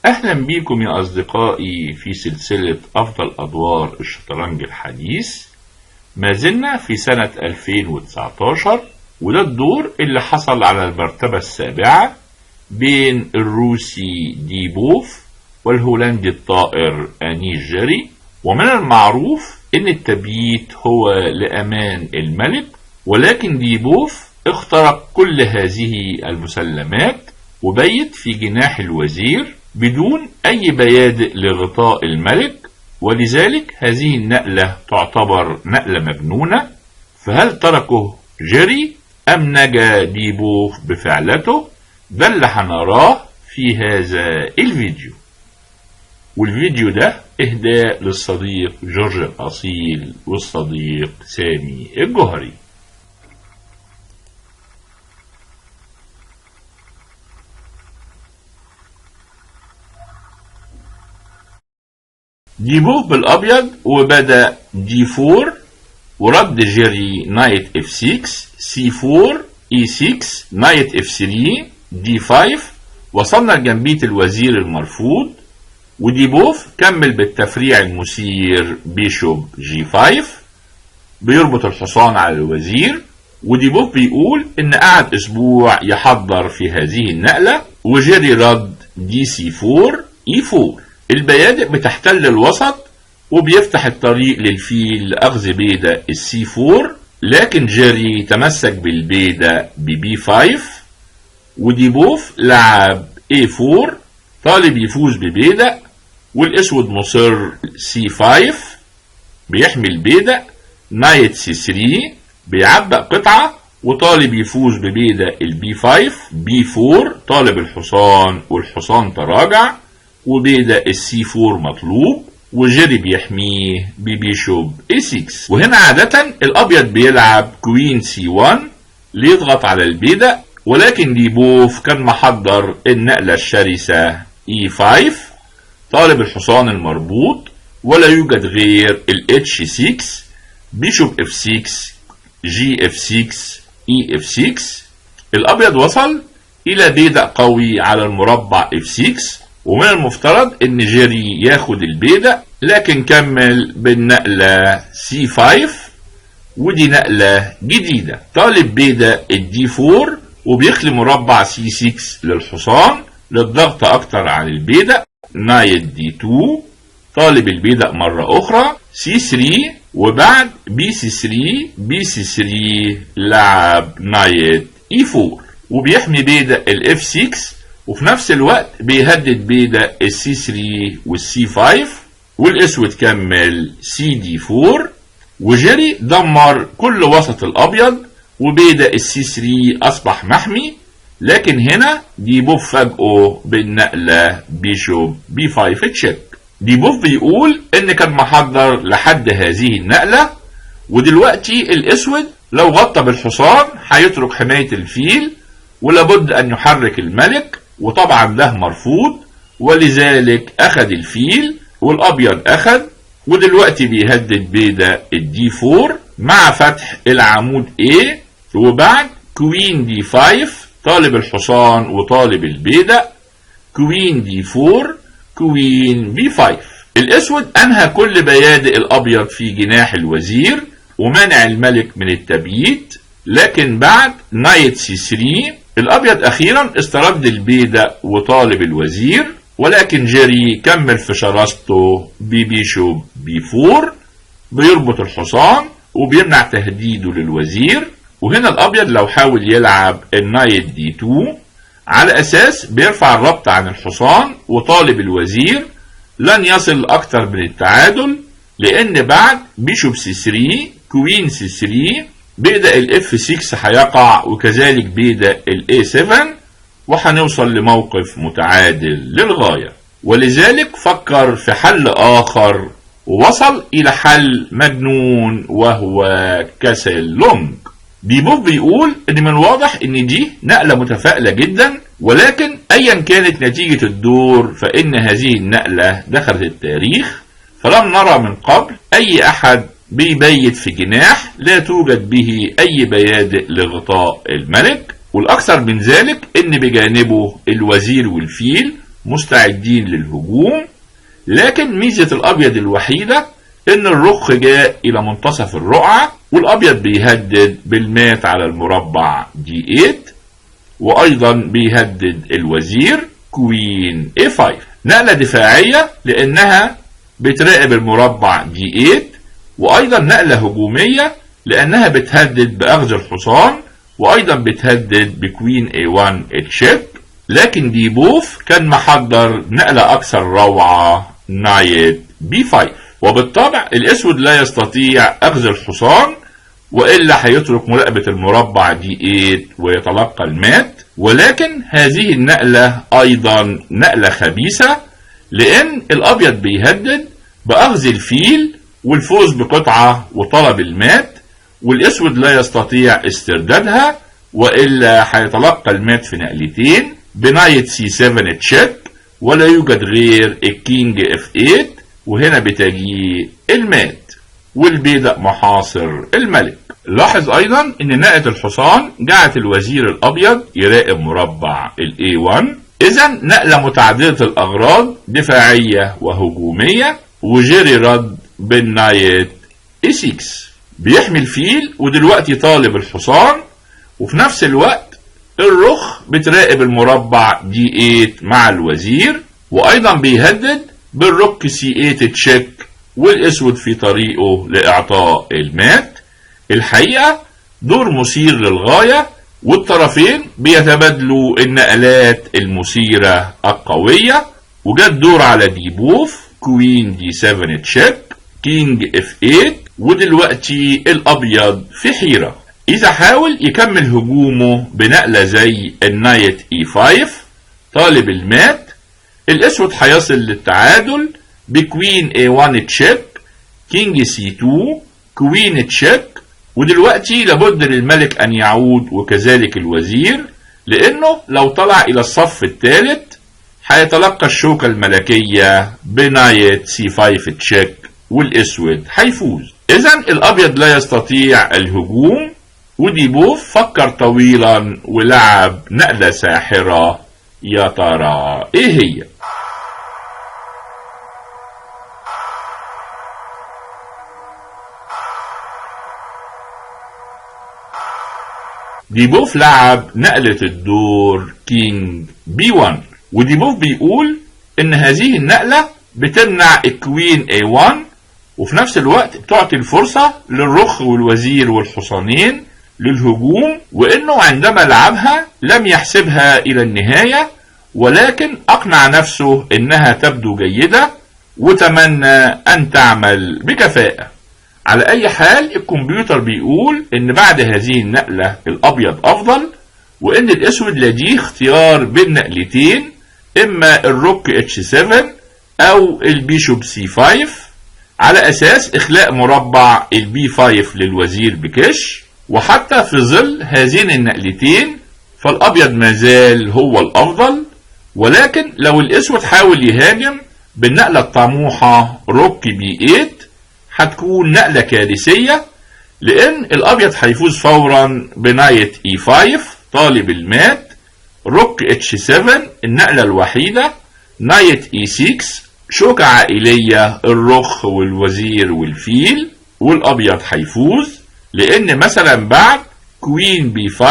أهلا بكم يا أصدقائي في سلسلة أفضل أدوار الشطرنج الحديث. ما زلنا في سنة 2019، وده الدور اللي حصل على المرتبة السابعة بين الروسي ديبوف والهولندي الطائر أنيس جيري. ومن المعروف أن التبييت هو لأمان الملك، ولكن ديبوف اخترق كل هذه المسلمات وبيت في جناح الوزير بدون أي بيادئ لغطاء الملك، ولذلك هذه النقلة تعتبر نقلة مجنونة. فهل تركه جيري أم نجا ديبوف بفعلته؟ ده اللي هنراه في هذا الفيديو. والفيديو ده إهداء للصديق جورج الأصيل والصديق سامي الجوهري. ديبوف بالأبيض وبدأ D4 ورد جيري نايت F6 C4 E6 نايت F3 D5. وصلنا لجنبية الوزير المرفوض، وديبوف كمل بالتفريع المثير بيشوب G5 بيربط الحصان على الوزير. وديبوف بيقول ان قعد اسبوع يحضر في هذه النقلة، وجيري رد DC4 E4. البيادق بتحتل الوسط وبيفتح الطريق للفيل لأخذ بيدق السي 4، لكن جيري تمسك بالبيدق ببي 5. وديبوف لعب A4 طالب يفوز ببيدق، والاسود مصر C5 بيحمي البيدق. نايت C3 بيعبق قطعة وطالب يفوز ببيدق البي 5. B4 طالب الحصان والحصان تراجع، وبيدق السي 4 مطلوب، وجيري بيحميه ببيشوب A6. وهنا عادة الأبيض بيلعب كوين C1 ليضغط على البيدق، ولكن ديبوف كان محضر النقلة الشرسة E5 طالب الحصان المربوط، ولا يوجد غير ال H6 بيشوب F6 GF6 EF6. الأبيض وصل إلى بيدق قوي على المربع F6، ومن المفترض ان جيري ياخد البيدق، لكن كمل بالنقلة C5، ودي نقلة جديدة. طالب بيدق الدي 4 وبيخلي مربع C6 للحصان للضغط اكتر عن البيدق. نايت دي 2 طالب البيدق مرة اخرى C3، وبعد BC3 BC3 لعب نايت E4 وبيحمي بيدق ال F6، وفي نفس الوقت بيهدد بيدق السي 3 والسي 5. والاسود كمل سي دي 4، وجيري دمر كل وسط الابيض وبيدق السي 3 اصبح محمي. لكن هنا ديبوف فاجئه بالنقله بيشوب بي 5 تشيك. ديبوف بيقول ان كان محضر لحد هذه النقله، ودلوقتي الاسود لو غطى بالحصان هيترك حمايه الفيل، ولابد ان يحرك الملك، وطبعا ده مرفوض، ولذلك اخذ الفيل والابيض اخذ. ودلوقتي بيهدد بيدق الدي 4 مع فتح العمود A، وبعد كوين دي 5 طالب الحصان وطالب البيدق، كوين دي 4 كوين بي 5. الاسود انهى كل بيادق الابيض في جناح الوزير ومنع الملك من التبييت، لكن بعد نايت سي 3 الابيض اخيرا استرد البيدق وطالب الوزير، ولكن جيري كمل في شراسته ببيشوب بي 4 بيربط الحصان وبيمنع تهديده للوزير. وهنا الابيض لو حاول يلعب النايت دي 2 على اساس بيرفع الربط عن الحصان وطالب الوزير، لن يصل اكتر من التعادل، لان بعد بيشوب سي 3 كوين سي 3 بيدق الاف 6 هيقع، وكذلك بيدق الاي 7، وهنوصل لموقف متعادل للغاية. ولذلك فكر في حل اخر ووصل الى حل مجنون، وهو كاسل لونج. ديبوف بيقول ان من الواضح ان دي نقلة متفائلة جدا، ولكن ايا كانت نتيجة الدور فان هذه النقلة دخلت التاريخ، فلم نرى من قبل اي احد بيبيت في جناح لا توجد به اي بيادق لغطاء الملك. والاكثر من ذلك ان بجانبه الوزير والفيل مستعدين للهجوم، لكن ميزة الأبيض الوحيدة إن الرخ جاء إلى منتصف الرقعة، والأبيض بيهدد بالمات على المربع D8، وأيضا بيهدد الوزير كوين A5. نقلة دفاعية لأنها بتراقب المربع D8، وأيضا نقلة هجومية لأنها بتهدد بأخذ الحصان، وأيضا بتهدد بكوين A1 تشيك. لكن ديبوف كان محضر نقلة أكثر روعة، نايت B5. وبالطبع الأسود لا يستطيع أخذ الحصان، وإلا هيترك مراقبة المربع D8 ويتلقى المات. ولكن هذه النقلة أيضا نقلة خبيثة، لأن الأبيض بيهدد بأخذ الفيل والفوز بقطعة وطلب المات، والأسود لا يستطيع استردادها، وإلا هيتلقى المات في نقلتين بنايت C7 تشيك، ولا يوجد غير الكينج F8، وهنا بتجي المات والبيدق محاصر الملك. لاحظ أيضا أن نقلة الحصان جعلت الوزير الأبيض يراقب مربع A1. إذا نقلة متعددة الأغراض، دفاعية وهجومية، وجيري رد بالنايت A6 بيحمي الفيل، ودلوقتي طالب الحصان، وفي نفس الوقت الرخ بتراقب المربع D8 مع الوزير، وأيضا بيهدد بالروك C8 تشيك، والأسود في طريقه لإعطاء المات. الحقيقة دور مثير للغاية، والطرفين بيتبادلوا النقلات المثيرة القوية. وجد دور على ديبوف، كوين D7 تشيك، كينج F8، ودلوقتي الأبيض في حيرة. إذا حاول يكمل هجومه بنقلة زي النايت E5 طالب المات، الأسود هيصل للتعادل بكوين A1 تشيك، كينج C2، كوين تشيك. ودلوقتي لابد للملك أن يعود، وكذلك الوزير، لأنه لو طلع إلى الصف الثالث هيتلقى الشوكة الملكية بنايت C5 تشيك، والأسود هيفوز. إذا الأبيض لا يستطيع الهجوم، وديبوف فكر طويلا ولعب نقلة ساحرة. يا ترى إيه هي؟ ديبوف لعب نقلة الدور كينج B1، وديبوف بيقول إن هذه النقلة بتمنع الكوين A1، وفي نفس الوقت بتعطي الفرصة للرخ والوزير والحصانين للهجوم، وإنه عندما لعبها لم يحسبها إلى النهاية، ولكن أقنع نفسه إنها تبدو جيدة، وتمنى أن تعمل بكفاءة. على أي حال الكمبيوتر بيقول إن بعد هذه النقلة الأبيض أفضل، وإن الأسود لديه اختيار بين نقلتين، إما الروك H7 أو البيشوب C5، على أساس إخلاء مربع الB5 للوزير بكش. وحتى في ظل هذين النقلتين فالأبيض مازال هو الأفضل، ولكن لو الأسود حاول يهاجم بالنقلة الطموحة روك B8 هتكون نقلة كارثية، لأن الأبيض هيفوز فورا بنايت E5 طالب المات، روك H7 النقلة الوحيدة، نايت E6 شوكة عائلية الرخ والوزير والفيل، والأبيض هيفوز، لأن مثلا بعد كوين B5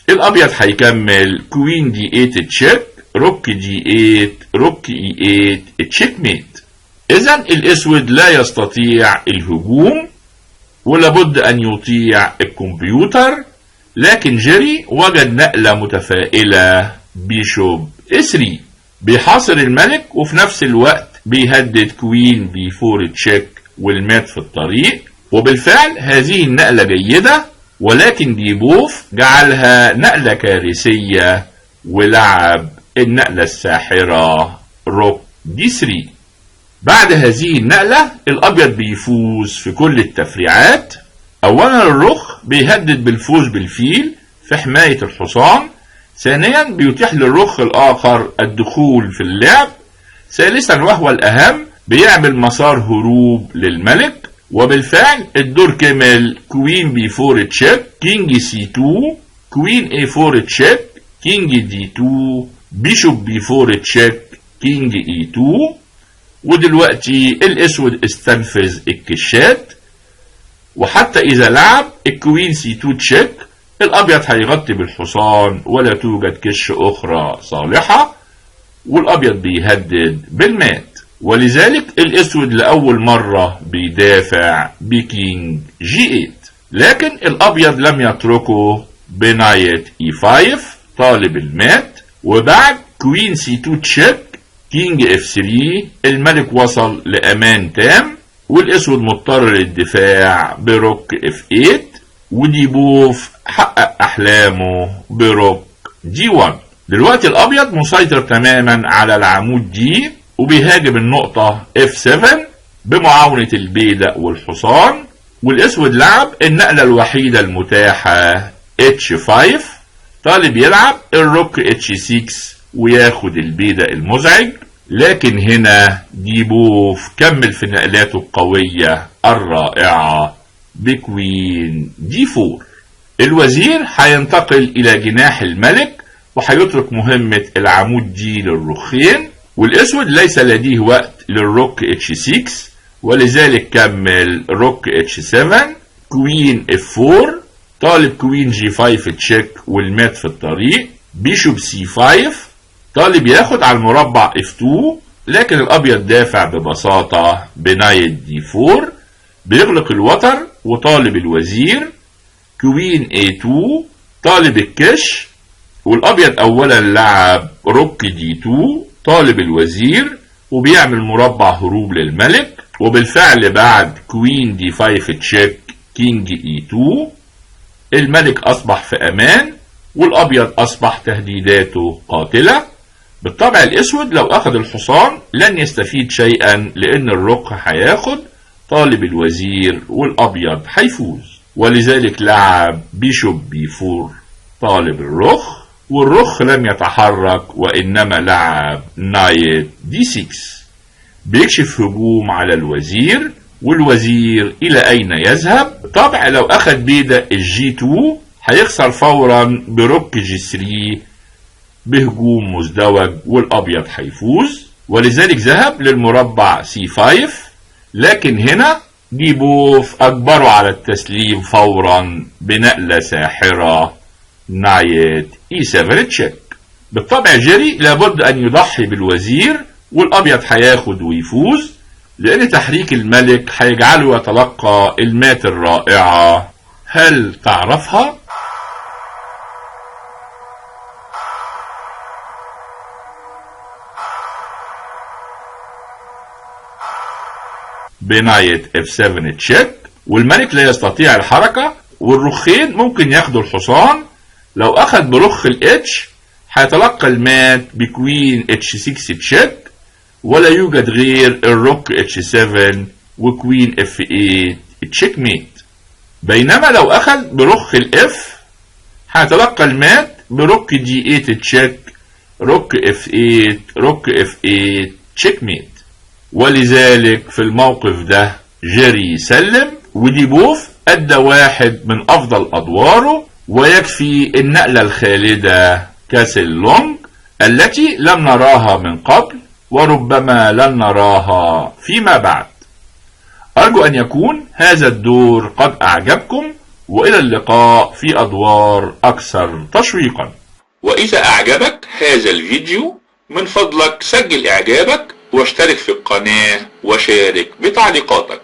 الأبيض هيكمل كوين D8 تشيك، روك D8، روك E8 تشيك ميت. إذن الأسود لا يستطيع الهجوم، ولابد أن يطيع الكمبيوتر. لكن جيري وجد نقلة متفائلة، بيشوب A3 بيحاصر الملك، وفي نفس الوقت بيهدد كوين B4 تشيك والمات في الطريق. وبالفعل هذه النقلة جيدة، ولكن ديبوف جعلها نقلة كارثية، ولعب النقلة الساحرة روك D3. بعد هذه النقلة الأبيض بيفوز في كل التفريعات. أولا الرخ بيهدد بالفوز بالفيل في حماية الحصان، ثانيا بيتيح للرخ الآخر الدخول في اللعب، ثالثا وهو الأهم بيعمل مسار هروب للملك. وبالفعل الدور كمل كوين B4 تشيك، كينج C2، كوين A4 تشيك، كينج D2، بيشوب B4 تشيك، كينج اي 2. ودلوقتي الاسود استنفذ الكشات، وحتى اذا لعب الكوين سي 2 تشيك الابيض هيغطي بالحصان ولا توجد كش اخرى صالحة، والابيض بيهدد بالمات. ولذلك الاسود لاول مرة بيدافع بكينج جي 8، لكن الابيض لم يتركه بنايت اي 5 طالب المات. وبعد كوين سي 2 تشيك كينج اف 3 الملك وصل لامان تام، والاسود مضطر للدفاع بروك اف 8، وديبوف حقق احلامه بروك دي 1. دلوقتي الابيض مسيطر تماما على العمود دي وبيهاجم النقطة F7 بمعاونة البيدق والحصان، والاسود لعب النقلة الوحيدة المتاحة H5، طالب يلعب الروك H6 وياخد البيدق المزعج. لكن هنا ديبوف كمل في نقلاته القوية الرائعة بكوين دي 4. الوزير هينتقل الى جناح الملك وهيترك مهمة العمود دي للرخين، والاسود ليس لديه وقت للروك H6، ولذلك كمل روك H7 كوين F4 طالب كوين G5 تشيك والمات في الطريق، بيشوب C5 طالب ياخد على المربع F2، لكن الابيض دافع ببساطة بنايت D4 بيغلق الوتر وطالب الوزير كوين A2 طالب الكش، والابيض اولا لعب روك D2 طالب الوزير وبيعمل مربع هروب للملك. وبالفعل بعد كوين دي 5 تشيك كينج اي 2 الملك اصبح في امان، والابيض اصبح تهديداته قاتلة. بالطبع الاسود لو اخذ الحصان لن يستفيد شيئا، لان الروك هياخد طالب الوزير والابيض هيفوز، ولذلك لعب بيشوب بي 4 طالب الرخ، والرخ لم يتحرك وإنما لعب نايت دي 6 بيكشف هجوم على الوزير، والوزير إلى أين يذهب؟ طبعا لو أخذ بيدق الجي 2 هيخسر فورا بروك جي 3 بهجوم مزدوج والأبيض هيفوز، ولذلك ذهب للمربع سي 5. لكن هنا ديبوف أجبره على التسليم فورا بنقلة ساحرة نايت اي 7 تشيك. بالطبع جيري لابد ان يضحي بالوزير والابيض هياخد ويفوز، لان تحريك الملك هيجعله يتلقى المات الرائعة. هل تعرفها؟ بنايت F7 تشيك، والملك لا يستطيع الحركة، والرخين ممكن ياخدوا الحصان. لو اخذ برخ الاتش هيتلقى المات بكوين H6 تشيك، ولا يوجد غير الروك H7 وكوين F8 تشيك ميت. بينما لو اخذ برخ الاف هيتلقى المات بروك D8 تشيك، روك F8 روك F8 تشيك ميت. ولذلك في الموقف ده جيري سلم، وديبوف ادى واحد من افضل ادواره، ويكفي النقلة الخالدة كاسل لونج التي لم نراها من قبل وربما لن نراها فيما بعد. أرجو أن يكون هذا الدور قد أعجبكم، وإلى اللقاء في أدوار أكثر تشويقا. وإذا أعجبك هذا الفيديو من فضلك سجل إعجابك واشترك في القناة وشارك بتعليقاتك.